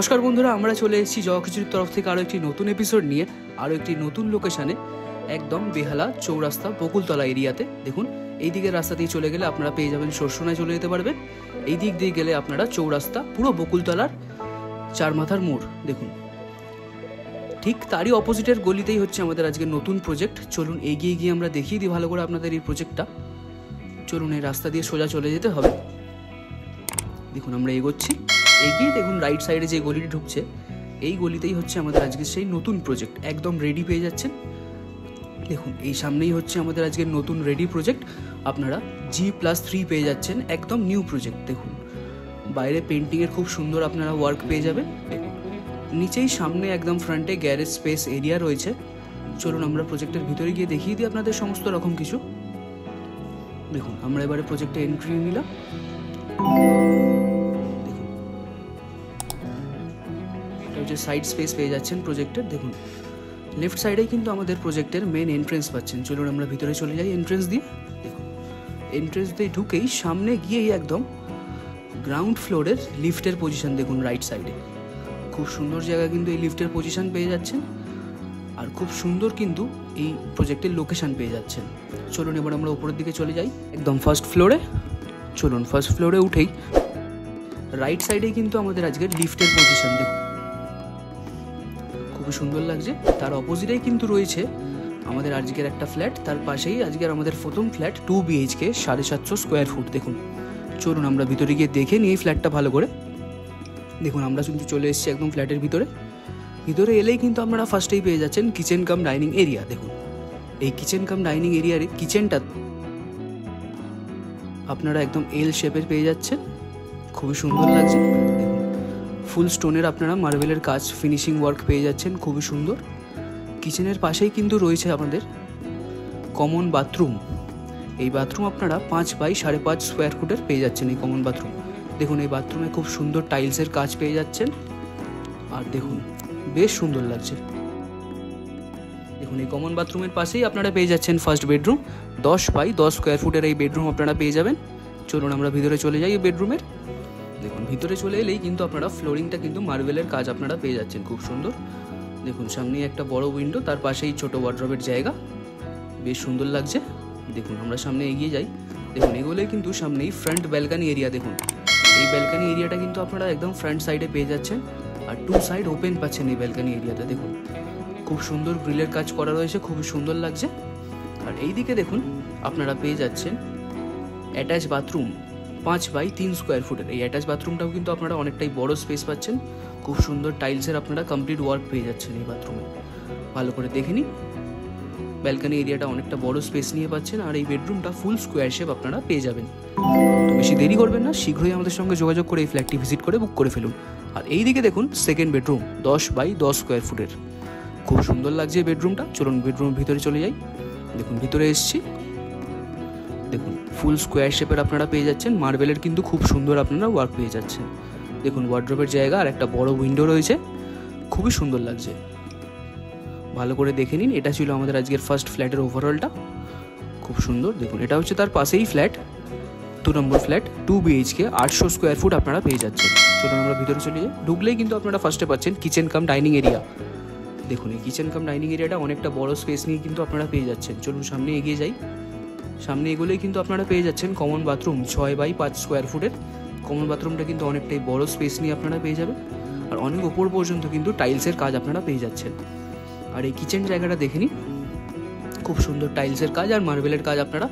নমস্কার বন্ধুরা, আমরা চলে এসেছি জগখিচুড়ির তরফ থেকে আরও একটি নতুন এপিসোড নিয়ে আরও একটি নতুন লোকেশানে, একদম বেহালা চৌরাস্তা বকুলতলা এরিয়াতে। দেখুন, এই দিকের রাস্তা দিয়ে চলে গেলে আপনারা পেয়ে যাবেন সরসোনায় চলে যেতে পারবেন। এই দিক দিয়ে গেলে আপনারা চৌরাস্তা পুরো বকুলতলার চার মাথার মোড়। দেখুন, ঠিক তারই অপোজিটের গলিতেই হচ্ছে আমাদের আজকে নতুন প্রজেক্ট। চলুন এগিয়ে গিয়ে আমরা দেখিয়ে দিই ভালো করে আপনাদের এই প্রজেক্টটা। চলুন, এই রাস্তা দিয়ে সোজা চলে যেতে হবে। দেখুন, আমরা এগোচ্ছি। এগিয়ে দেখুন রাইট সাইডে যে গলিটি ঢুকছে, এই গলিতেই হচ্ছে আমাদের আজকে সেই নতুন প্রজেক্ট, একদম রেডি পেয়ে যাচ্ছেন। দেখুন, এই সামনেই হচ্ছে আমাদের আজকের নতুন রেডি প্রজেক্ট। আপনারা G+3 পেয়ে যাচ্ছেন, একদম নিউ প্রজেক্ট। দেখুন, বাইরে পেন্টিংয়ের খুব সুন্দর আপনারা ওয়ার্ক পেয়ে যাবেন। নিচেই সামনে একদম ফ্রন্টে গ্যারেজ স্পেস এরিয়া রয়েছে। চলুন আমরা প্রজেক্টের ভিতরে গিয়ে দেখিয়ে দিই আপনাদের সমস্ত রকম কিছু। দেখুন, আমরা এবারে প্রজেক্টে এন্ট্রি নিলাম। সাইড স্পেস পেয়ে যাচ্ছেন প্রজেক্টের। দেখুন, লেফট সাইডেই কিন্তু আমাদের প্রজেক্টের মেন এন্ট্রেন্স পাচ্ছেন। চলুন আমরা ভিতরে চলে যাই এন্ট্রেন্স দিয়ে। দেখুন, এন্ট্রেন্স দিয়ে ঢুকেই সামনে গিয়েই একদম গ্রাউন্ড ফ্লোরের লিফটের পজিশন দেখুন রাইট সাইডে। খুব সুন্দর জায়গা কিন্তু এই লিফটের পজিশন পেয়ে যাচ্ছেন, আর খুব সুন্দর কিন্তু এই প্রজেক্টের লোকেশন পেয়ে যাচ্ছেন। চলুন এবার আমরা উপরের দিকে চলে যাই, একদম ফার্স্ট ফ্লোরে। চলুন ফার্স্ট ফ্লোরে উঠেই রাইট সাইডেই কিন্তু আমাদের আজকের লিফটের পজিশন দেখুন, খুবই সুন্দর লাগছে। তার অপোজিটেই কিন্তু রয়েছে আমাদের আজকের একটা ফ্ল্যাট, তার পাশেই আজকের আমাদের প্রথম ফ্ল্যাট 2 BHK 750 স্কোয়ার ফুট। দেখুন, চলুন আমরা ভিতরে গিয়ে দেখে নিই এই ফ্ল্যাটটা ভালো করে। দেখুন, আমরা কিন্তু চলে এসেছি একদম ফ্ল্যাটের ভিতরে। ভিতরে এলেই কিন্তু আপনারা ফার্স্টেই পেয়ে যাচ্ছেন কিচেন কাম ডাইনিং এরিয়া। দেখুন, এই কিচেন কাম ডাইনিং এরিয়ার কিচেনটা আপনারা একদম এল শেপের পেয়ে যাচ্ছেন, খুবই সুন্দর লাগছে। ফুল স্টোনের আপনারা মার্বেলের কাজ, ফিনিশিং ওয়ার্ক পেয়ে যাচ্ছেন, খুবই সুন্দর। কিচেনের পাশেই কিন্তু রয়েছে আমাদের কমন বাথরুম। এই বাথরুম আপনারা 5 বাই 5.5 স্কোয়ার ফুটের পেয়ে যাচ্ছেন এই কমন বাথরুম। দেখুন, এই বাথরুমে খুব সুন্দর টাইলসের কাজ পেয়ে যাচ্ছেন, আর দেখুন বেশ সুন্দর লাগছে। দেখুন, এই কমন বাথরুমের পাশেই আপনারা পেয়ে যাচ্ছেন ফার্স্ট বেডরুম। 10 বাই 10 স্কোয়ার ফুটের এই বেডরুম আপনারা পেয়ে যাবেন। চলুন আমরা ভিতরে চলে যাই এই বেডরুমের। দেখুন, ভিতরে চলে এলেই কিন্তু আপনারা ফ্লোরিংটা কিন্তু মার্বেলের কাজ আপনারা পেয়ে যাচ্ছেন, খুব সুন্দর। দেখুন, সামনেই একটা বড় উইন্ডো, তার পাশেই ছোট ওয়ার্ড্রবের জায়গা, বেশ সুন্দর লাগছে। দেখুন, আমরা সামনে এগিয়ে যাই। দেখুন, এগুলোই কিন্তু সামনেই ফ্রন্ট ব্যালকানি এরিয়া। দেখুন, এই ব্যালকানি এরিয়াটা কিন্তু আপনারা একদম ফ্রন্ট সাইডে পেয়ে যাচ্ছেন, আর 2 সাইড ওপেন পাচ্ছেন এই ব্যালকানি এরিয়াতে। দেখুন, খুব সুন্দর গ্রিলের কাজ করা রয়েছে, খুবই সুন্দর লাগছে। আর এই দিকে দেখুন আপনারা পেয়ে যাচ্ছেন অ্যাটাচ বাথরুম 5 বাই 3 স্কোয়ার ফুটের। এই অ্যাটাচ বাথরুমটাও কিন্তু আপনারা অনেকটাই বড় স্পেস পাচ্ছেন, খুব সুন্দর টাইলসের আপনারা কমপ্লিট ওয়ার্ক পেয়ে যাচ্ছেন এই বাথরুমে। ভালো করে দেখে নিন, ব্যালকানি এরিয়াটা অনেকটা বড় স্পেস নিয়ে পাচ্ছেন, আর এই বেডরুমটা ফুল স্কোয়ার শেপ আপনারা পেয়ে যাবেন। তো বেশি দেরি করবেন না, শীঘ্রই আমাদের সঙ্গে যোগাযোগ করে এই ফ্ল্যাটটি ভিজিট করে বুক করে ফেলুন। আর এই দিকে দেখুন সেকেন্ড বেডরুম 10 বাই 10 স্কোয়ার ফুটের, খুব সুন্দর লাগছে এই বেডরুমটা। চলুন বেডরুমের ভিতরে চলে যাই। দেখুন, ভিতরে এসেছি। দেখুন, ফুল স্কোয়ার শেপের আপনারা পেয়ে যাচ্ছেন, মার্বেলের কিন্তু খুব সুন্দর আপনারা ওয়ার্ক পেয়ে যাচ্ছেন। দেখুন, ওয়ার্ড্রোবের জায়গা আর একটা বড় উইন্ডো রয়েছে, খুবই সুন্দর লাগছে। ভালো করে দেখে নিন। এটা ছিল আমাদের আজকের ফার্স্ট ফ্ল্যাটের ওভারঅলটা, খুব সুন্দর। দেখুন, এটা হচ্ছে তার পাশেই flat 2 number flat 2 BHK 800 square foot আপনারা পেয়ে যাচ্ছেন। চলুন আমরা ভিতরে চলে যাই। ঢুকলেই কিন্তু আপনারা ফার্স্টে পাচ্ছেন কিচেন কাম ডাইনিং এরিয়া। দেখুন, এই কিচেন কাম ডাইনিং এরিয়াটা অনেকটা বড় স্পেস নিয়ে কিন্তু আপনারা পেয়ে যাচ্ছেন। চলুন সামনে এগিয়ে যাই। সামনে এগুলোই কিন্তু আপনারা পেয়ে যাচ্ছেন কমন বাথরুম 6 বাই 5 স্কোয়ার ফুটের। কমন বাথরুমটা কিন্তু অনেকটাই বড় স্পেস নিয়ে আপনারা পেয়ে যাবেন, আর অনেক ওপর পর্যন্ত কিন্তু টাইলসের কাজ আপনারা পেয়ে যাচ্ছেন। আর এই কিচেন জায়গাটা দেখে নিন, খুব সুন্দর টাইলসের কাজ আর মার্বেলের কাজ আপনারা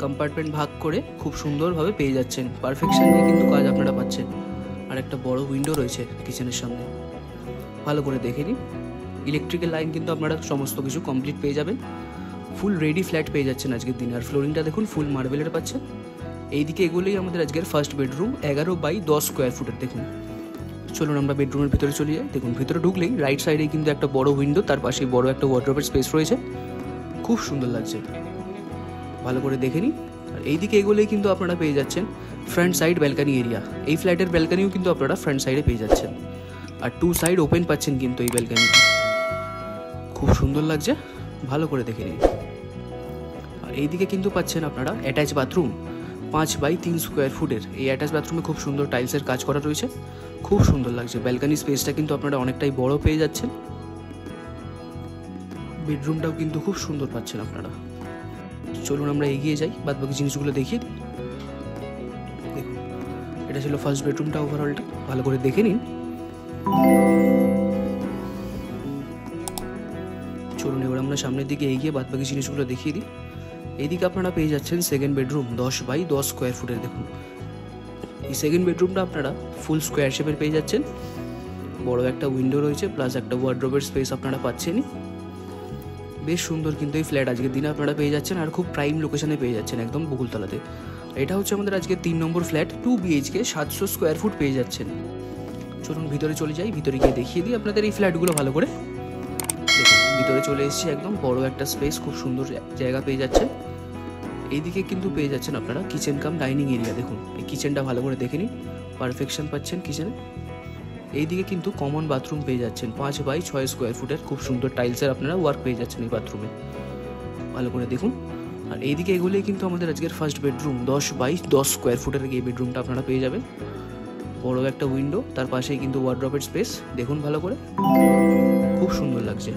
কম্পার্টমেন্ট ভাগ করে খুব সুন্দরভাবে পেয়ে যাচ্ছেন। পারফেকশন নিয়ে কিন্তু কাজ আপনারা পাচ্ছেন, আর একটা বড় উইন্ডো রয়েছে কিচেনের সামনে। ভালো করে দেখে নিন। ইলেকট্রিক্যাল লাইন কিন্তু আপনারা সমস্ত কিছু কমপ্লিট পেয়ে যাবেন। ফুল রেডি ফ্ল্যাট পেয়ে যাচ্ছেন আজকের দিনে। আর ফ্লোরিংটা দেখুন ফুল মার্বেলের পাচ্ছেন। এইদিকে এগুলোই আমাদের আজকের ফার্স্ট বেডরুম 11 বাই 10 স্কোয়ার ফুটের। দেখুন, চলুন আমরা বেডরুমের ভিতরে চলে যাই। দেখুন, ভিতরে ঢুকলেই রাইট সাইডে কিন্তু একটা বড় উইন্ডো, তার পাশে বড় একটা ওয়ার্ড্রোবের স্পেস রয়েছে, খুব সুন্দর লাগছে। ভালো করে দেখে নিন। আর এইদিকে এগুলোই কিন্তু আপনারা পেয়ে যাচ্ছেন ফ্রন্ট সাইড ব্যালকানি এরিয়া। এই ফ্ল্যাটের ব্যালকানিও কিন্তু আপনারা ফ্রন্ট সাইডে পেয়ে যাচ্ছেন, আর 2 সাইড ওপেন পাচ্ছেন কিন্তু এই ব্যালকানি, খুব সুন্দর লাগছে। ভালো করে দেখে নিন। আর এইদিকে কিন্তু পাচ্ছেন আপনারা অ্যাটাচ বাথরুম 5x3 স্কোয়ার ফুটের এই অ্যাটাচ বাথরুমে খুব সুন্দর টাইলসের কাজ করা রয়েছে, খুব সুন্দর লাগছে। ব্যালকানি স্পেসটা কিন্তু আপনারা অনেকটাই বড় পেয়ে যাচ্ছেন। বেডরুমটাও কিন্তু খুব সুন্দর পাচ্ছেন আপনারা। চলুন আমরা এগিয়ে যাই, বাদ বাকি জিনিসগুলো দেখিয়ে দিই। দেখুন, এটা ছিল ফার্স্ট বেডরুমটা, ওভারঅলটা ভালো করে দেখে নিন। চলুন এবার আমরা সামনের দিকে এগিয়ে বাদ বাকি জিনিসগুলো দেখিয়ে দিই। এইদিকে আপনারা পেয়ে যাচ্ছেন সেকেন্ড বেডরুম 10x10 স্কোয়ার ফুটের। দেখুন, এই সেকেন্ড বেডরুমটা আপনারা ফুল স্কোয়ার শেপের পেয়ে যাচ্ছেন। বড় একটা উইন্ডো রয়েছে, প্লাস একটা ওয়ার্ড্রোবের স্পেস আপনারা পাচ্ছেনই। বেশ সুন্দর কিন্তু এই ফ্ল্যাট আজকের দিনে আপনারা পেয়ে যাচ্ছেন, আর খুব প্রাইম লোকেশনে পেয়ে যাচ্ছেন, একদম বকুলতলাতে। এটা হচ্ছে আমাদের আজকে 3 number flat, 2 BHK 700 square foot পেয়ে যাচ্ছেন। চলুন ভিতরে চলে যাই, ভিতরে গিয়ে দেখিয়ে দিই আপনাদের এই ফ্ল্যাটগুলো ভালো করে। দেখুন, ভিতরে চলে এসেছি, একদম বড় একটা স্পেস, খুব সুন্দর জায়গা পেয়ে যাচ্ছেন। এইদিকে কিন্তু পেয়ে যাচ্ছেন আপনারা কিচেন কাম ডাইনিং এরিয়া। দেখুন, এই কিচেনটা ভালো করে দেখে নিন, পারফেকশন পাচ্ছেন কিচেনে। এইদিকে কিন্তু কমন বাথরুম পেয়ে যাচ্ছেন 5x6 স্কোয়ার ফুটের, খুব সুন্দর টাইলসের আপনারা ওয়ার্ক পেয়ে যাচ্ছেন এই বাথরুমে, ভালো করে দেখুন। আর এইদিকে এগুলোই কিন্তু আমাদের আজকের ফার্স্ট বেডরুম 10x10 স্কোয়ার ফুটের এই বেডরুমটা আপনারা পেয়ে যাবেন। বড় একটা উইন্ডো, তার পাশেই কিন্তু ওয়ার্ড্রোবের স্পেস, দেখুন ভালো করে, খুব সুন্দর লাগছে।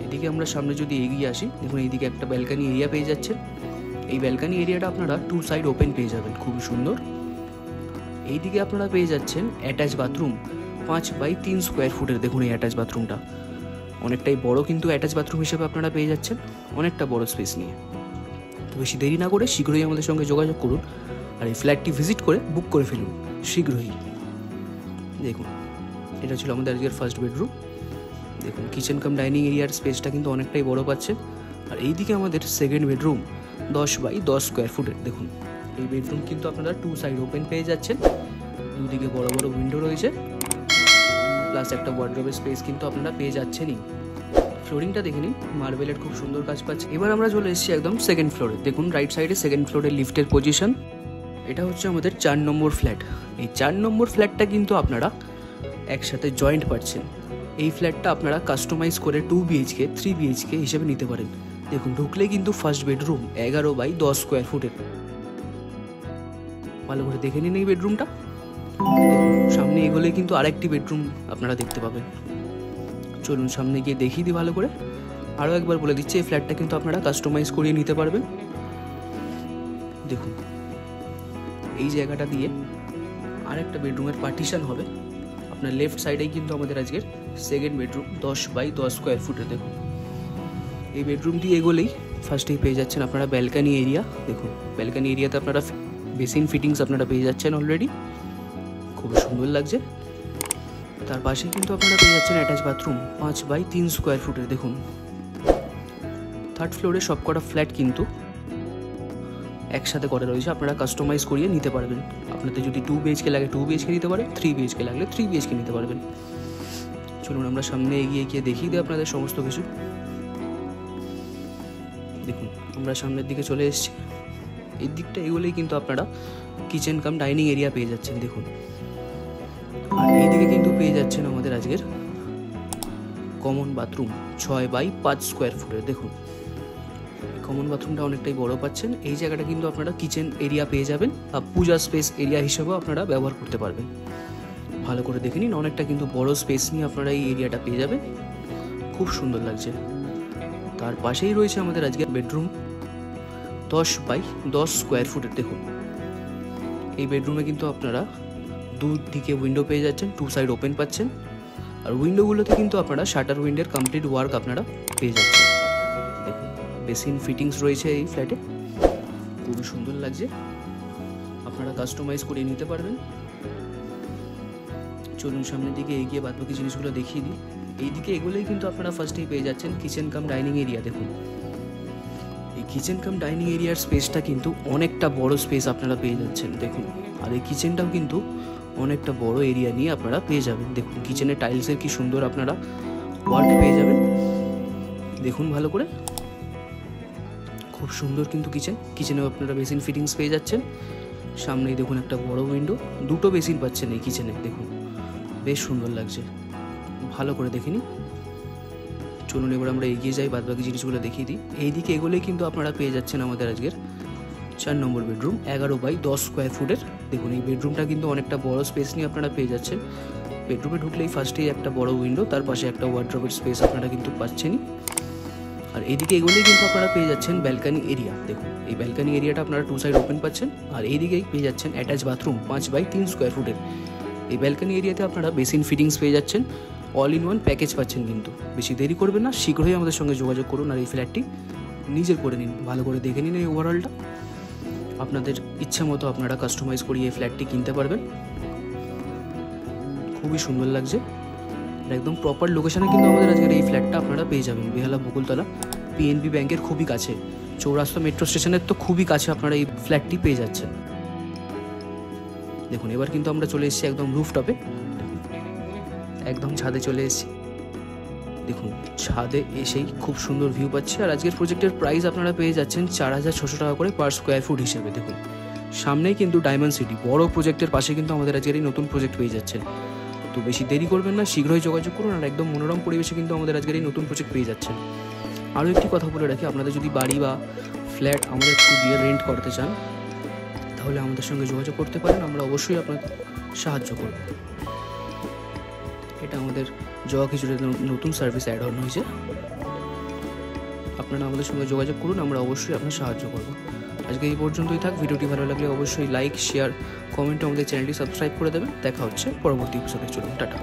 এদিকে আমরা সামনে যদি এগিয়ে আসি, দেখুন এইদিকে একটা ব্যালকানি এরিয়া পেয়ে যাচ্ছেন। এই ব্যালকানি এরিয়াটা আপনারা 2 সাইড ওপেন পেয়ে যাবেন, খুবই সুন্দর। এইদিকে আপনারা পেয়ে যাচ্ছেন অ্যাটাচ বাথরুম 5x3 স্কোয়ার ফুটের। দেখুন এই অ্যাটাচ বাথরুমটা অনেকটাই বড়, কিন্তু অ্যাটাচ বাথরুম হিসেবে আপনারা পেয়ে যাচ্ছেন অনেকটা বড় স্পেস নিয়ে। তো বেশি দেরি না করে শীঘ্রই আমাদের সঙ্গে যোগাযোগ করুন, আর এই ফ্ল্যাটটি ভিজিট করে বুক করে ফেলুন শীঘ্রই। দেখুন, এটা ছিল আমাদের আজকের ফার্স্ট বেডরুম। দেখুন, কিচেন কাম ডাইনিং এরিয়ার স্পেসটা কিন্তু অনেকটাই বড় পাচ্ছেন। আর এইদিকে আমাদের সেকেন্ড বেডরুম 10x10 স্কোয়ার ফুটের। দেখুন, এই বেডরুম কিন্তু আপনারা 2 সাইড ওপেন পেয়ে যাচ্ছেন, দুদিকে বড় বড় উইন্ডো রয়েছে, প্লাস একটা ওয়ার্ড্রোবের স্পেস কিন্তু আপনারা পেয়ে যাচ্ছেনই। ফ্লোরিংটা দেখে নিন, মার্বেলের খুব সুন্দর কাজ পাচ্ছে। এবার আমরা চলে এসেছি একদম সেকেন্ড ফ্লোরে। দেখুন রাইট সাইডে সেকেন্ড ফ্লোরের লিফটের পজিশন। এটা হচ্ছে আমাদের 4 নম্বর ফ্ল্যাট। এই 4 নম্বর ফ্ল্যাটটা কিন্তু আপনারা একসাথে জয়েন্ট পাচ্ছেন। এই ফ্ল্যাটটা আপনারা কাস্টমাইজ করে 2 BHK 3 BHK হিসেবে নিতে পারেন। দেখুন, ঢুকলে কিন্তু ফার্স্ট বেডরুম 11x10 স্কোয়ার ফুটের, ভালো করে দেখে নিন এই বেডরুমটা। সামনে এগোলে কিন্তু আরেকটি বেডরুম আপনারা দেখতে পাবেন। চলুন সামনে গিয়ে দেখিয়ে দিই ভালো করে। আরও একবার বলে দিচ্ছি, এই ফ্ল্যাটটা কিন্তু আপনারা কাস্টমাইজ করিয়ে নিতে পারবেন। দেখুন, এই জায়গাটা দিয়ে আরেকটা বেডরুমের পার্টিশন হবে। আপনার লেফট সাইডেই কিন্তু আমাদের আজকের সেকেন্ড বেডরুম 10x10 স্কোয়ার ফুটের। দেখুন, এই বেডরুম দিয়ে এগোলেই ফার্স্টেই পেয়ে যাচ্ছেন আপনারা ব্যালকানি এরিয়া। দেখুন, ব্যালকানি এরিয়াতে আপনারা বেসিন ফিটিংস আপনারা পেয়ে যাচ্ছেন অলরেডি, খুবই সুন্দর লাগছে। তার পাশে কিন্তু আপনারা পেয়ে যাচ্ছেন অ্যাটাচ বাথরুম 5x3 স্কোয়ার ফুটের। দেখুন, থার্ড ফ্লোরে সবকটা ফ্ল্যাট কিন্তু একসাথে করা রয়েছে, আপনারা কাস্টমাইজ করিয়ে নিতে পারবেন। আপনাদের যদি 2 BHK লাগে 2 BHK নিতে পারেন, 3 BHK লাগলে 3 BHK নিতে পারবেন। চলুন আমরা সামনে এগিয়ে গিয়ে দেখিয়ে দিই আপনাদের সমস্ত কিছু। দেখুন, আমরা সামনের দিকে চলে এসেছি। এই দিকটা এগুলোই কিন্তু আপনারা কিচেন কাম ডাইনিং এরিয়া পেয়ে যাচ্ছেন। দেখুন, আর এইদিকে কিন্তু পেয়ে যাচ্ছেন আমাদের আজকের কমন বাথরুম 6x5 স্কোয়ার ফুটের। দেখুন, কমন বাথরুমটা অনেকটাই বড় পাচ্ছেন। এই জায়গাটা কিন্তু আপনারা কিচেন এরিয়া পেয়ে যাবেন, আর পূজা স্পেস এরিয়া হিসেবেও আপনারা ব্যবহার করতে পারবেন। ভালো করে দেখে নিন, অনেকটা কিন্তু বড় স্পেস নিয়ে আপনারা এই এরিয়াটা পেয়ে যাবেন, খুব সুন্দর লাগছে। তার পাশেই রয়েছে আমাদের আজকের বেডরুম 10x10 স্কোয়ার ফুটের। দেখুন, এই বেডরুমে কিন্তু আপনারা দুদিকে উইন্ডো পেয়ে যাচ্ছেন, 2 সাইড ওপেন পাচ্ছেন। আর উইন্ডোগুলোতে কিন্তু আপনারা শাটার উইন্ডোর কমপ্লিট ওয়ার্ক আপনারা পেয়ে যাচ্ছেন। দেখুন, বেসিন ফিটিংস রয়েছে এই ফ্ল্যাটে, খুবই সুন্দর লাগছে, আপনারা কাস্টমাইজ করে নিতে পারবেন। চলুন সামনের দিকে এগিয়ে বাদবাকি জিনিসগুলো দেখিয়ে দিই। এইদিকে এগুলোই কিন্তু আপনারা ফার্স্টেই পেয়ে যাচ্ছেন কিচেন কাম ডাইনিং এরিয়া। দেখুন, এই কিচেন কাম ডাইনিং এরিয়ার স্পেসটা কিন্তু অনেকটা বড় স্পেস আপনারা পেয়ে যাচ্ছেন। দেখুন, আর এই কিচেনটাও কিন্তু অনেকটা বড় এরিয়া নিয়ে আপনারা পেয়ে যাবেন। দেখুন, কিচেনের টাইলসের কি সুন্দর আপনারা ওয়ার্ক পেয়ে যাবেন। দেখুন ভালো করে, খুব সুন্দর কিন্তু কিচেনেও আপনারা বেসিন ফিটিংস পেয়ে যাচ্ছেন। সামনেই দেখুন একটা বড় উইন্ডো, 2টো বেসিন পাচ্ছেন এই কিচেনে। দেখুন, বেশ সুন্দর লাগছে, ভালো করে দেখে নিন। চলুন এবার আমরা এগিয়ে যাই, বাদবাকি জিনিসগুলো দেখিয়ে দিই। এইদিকে এগুলোই কিন্তু আপনারা পেয়ে যাচ্ছেন আমাদের আজকের 4 নম্বর বেডরুম 11 বাই 10 স্কোয়ার ফুটের। দেখুন এই বেডরুমটা কিন্তু অনেকটা বড় স্পেস নিয়ে আপনারা পেয়ে যাচ্ছেন। বেডরুমে ঢুকলেই ফার্স্টেই একটা বড় উইন্ডো, তার পাশে একটা ওয়ার্ড্রোবের স্পেস আপনারা কিন্তু পাচ্ছেনই। আর এইদিকে এগোলেই কিন্তু আপনারা পেয়ে যাচ্ছেন ব্যালকানি এরিয়া। দেখুন এই ব্যালকানি এরিয়াটা আপনারা 2 সাইড ওপেন পাচ্ছেন। আর এইদিকেই পেয়ে যাচ্ছেন অ্যাটাচ বাথরুম 5 বাই 3 স্কোয়ার ফুটের। এই ব্যালকানি এরিয়াতে আপনারা বেসিন ফিটিংস পেয়ে যাচ্ছেন, অল ইন ওয়ান প্যাকেজ পাচ্ছেন। কিন্তু বেশি দেরি করবেন না, শীঘ্রই আমাদের সঙ্গে যোগাযোগ করুন আর এই ফ্ল্যাটটি নিজের করে নিন। ভালো করে দেখে নিন এই ওভারঅলটা, আপনাদের ইচ্ছা মতো আপনারা কাস্টমাইজ করিয়ে এই ফ্ল্যাটটি কিনতে পারবেন। খুবই সুন্দর লাগছে, একদম প্রপার লোকেশনে কিন্তু আমাদের আজকের এই ফ্ল্যাটটা আপনারা পেয়ে যাবেন। বেহালা বকুলতলা পিএনবি ব্যাংকের খুবই কাছে, চৌরাস্তা মেট্রো স্টেশনের তো খুবই কাছে আপনারা এই ফ্ল্যাটটি পেয়ে যাচ্ছেন। দেখুন এবার কিন্তু আমরা চলে এসেছি একদম রুফটপে, একদম ছাদে চলে এসেছি। দেখুন ছাদে এসেই খুব সুন্দর ভিউ পাচ্ছি। আর আজকের প্রজেক্টের প্রাইস আপনারা পেয়ে যাচ্ছেন 4600 টাকা করে পার স্কোয়ার ফুট হিসেবে। দেখুন সামনেই কিন্তু ডায়মন্ড সিটি বড় প্রজেক্টের পাশে কিন্তু আমাদের আজকের এই নতুন প্রজেক্ট পেয়ে যাচ্ছেন। তো বেশি দেরি করবেন না, শীঘ্রই যোগাযোগ করুন। আর একদম মনোরম পরিবেশে কিন্তু আমাদের আজকের এই নতুন প্রজেক্ট পেয়ে যাচ্ছেন। আরও একটি কথা বলে রাখি, আপনাদের যদি বাড়ি বা ফ্ল্যাট আমাদের থ্রু দিয়ে রেন্ট করতে চান তাহলে আমাদের সঙ্গে যোগাযোগ করতে পারেন, আমরা অবশ্যই আপনাদের সাহায্য করব। এটা আমাদের জবা খিচুড়ির নতুন সার্ভিস অ্যাড অন হয়েছে, আপনারা আমাদের সঙ্গে যোগাযোগ করুন, আমরা অবশ্যই আপনার সাহায্য করব। আজকে এই পর্যন্তই থাক। ভিডিওটি ভালো লাগলে অবশ্যই লাইক শেয়ার কমেন্টে আমাদের চ্যানেলটি সাবস্ক্রাইব করে দেবেন। দেখা হচ্ছে পরবর্তী এপিসোডে। চলুন টাটা।